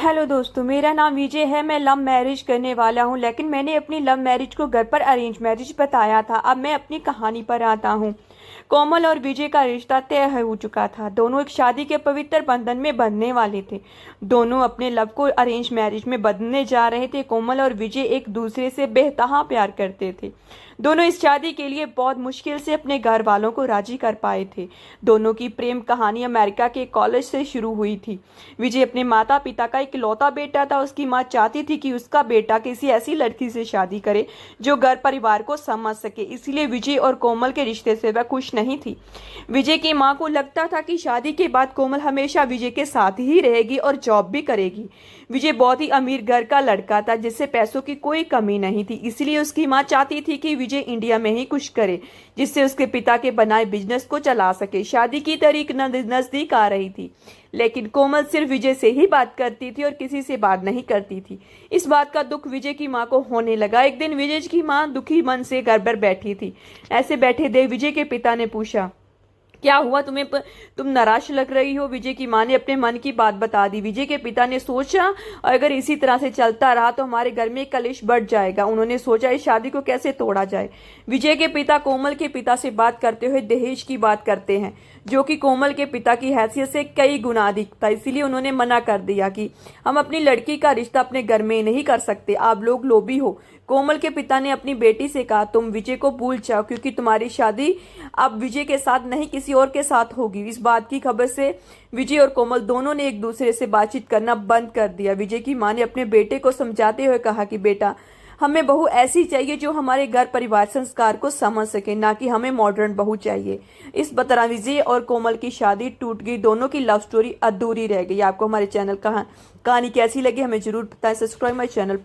Hello दोस्तों, मेरा नाम विजय है। मैं लव मैरिज करने वाला हूं, लेकिन मैंने अपनी लव मैरिज को घर पर अरेंज मैरिज बताया था। अब मैं अपनी कहानी पर आता हूं। कोमल और विजय का रिश्ता तय हो चुका था। दोनों एक शादी के पवित्र बंधन में बंधने वाले थे। दोनों अपने लव को अरेंज मैरिज में बदलने जा रहे थे। कोमल और विजय एक दूसरे से बेतहा प्यार करते थे। दोनों इस शादी के लिए बहुत मुश्किल से अपने घर वालों को राजी कर पाए थे। दोनों की प्रेम कहानी अमेरिका के कॉलेज से शुरू हुई थी। विजय अपने माता पिता का इकलौता बेटा था। उसकी माँ चाहती थी कि उसका बेटा किसी ऐसी लड़की से शादी करे जो घर परिवार को समझ सके, इसलिए विजय और कोमल के रिश्ते से वह खुश नहीं थी। विजय की माँ को लगता था कि शादी के बाद कोमल हमेशा विजय के साथ ही रहेगी और जॉब भी करेगी। विजय बहुत ही अमीर घर का लड़का था जिससे पैसों की कोई कमी नहीं थी, इसलिए उसकी माँ चाहती थी कि विजय इंडिया में ही कुछ करे जिससे उसके पिता के बनाए बिजनेस को चला सके। शादी की तारीख नजदीक आ रही थी, लेकिन कोमल सिर्फ विजय से ही बात करती थी और किसी से बात नहीं करती थी। इस बात का दुख विजय की माँ को होने लगा। एक दिन विजय की माँ दुखी मन से घर पर बैठी थी। ऐसे बैठे देख विजय के पिता ने पूछा, क्या हुआ तुम्हें? तुम नाराज लग रही हो। विजय की मां ने अपने मन की बात बता दी। विजय के पिता ने सोचा, अगर इसी तरह से चलता रहा तो हमारे घर में कलेश बढ़ जाएगा। उन्होंने सोचा इस शादी को कैसे तोड़ा जाए। विजय के पिता कोमल के पिता से बात करते हुए दहेज की बात करते हैं, जो कि कोमल के पिता की हैसियत से कई गुना अधिक था। इसीलिए उन्होंने मना कर दिया कि हम अपनी लड़की का रिश्ता अपने घर में नहीं कर सकते, आप लोग लोभी हो। कोमल के पिता ने अपनी बेटी से कहा, तुम विजय को भूल जाओ क्योंकि तुम्हारी शादी अब विजय के साथ नहीं किसी और के साथ होगी। इस बात की खबर से विजय और कोमल दोनों ने एक दूसरे से बातचीत करना बंद कर दिया। विजय की मां ने अपने बेटे को समझाते हुए कहा कि बेटा, हमें बहू ऐसी चाहिए जो हमारे घर परिवार संस्कार को समझ सके, ना कि हमें मॉडर्न बहू चाहिए। इस तरह विजय और कोमल की शादी टूट गई। दोनों की लव स्टोरी अधूरी रह गई। आपको हमारे चैनल कहानी कैसी लगी हमें जरूर बताएं। Subscribe my channel.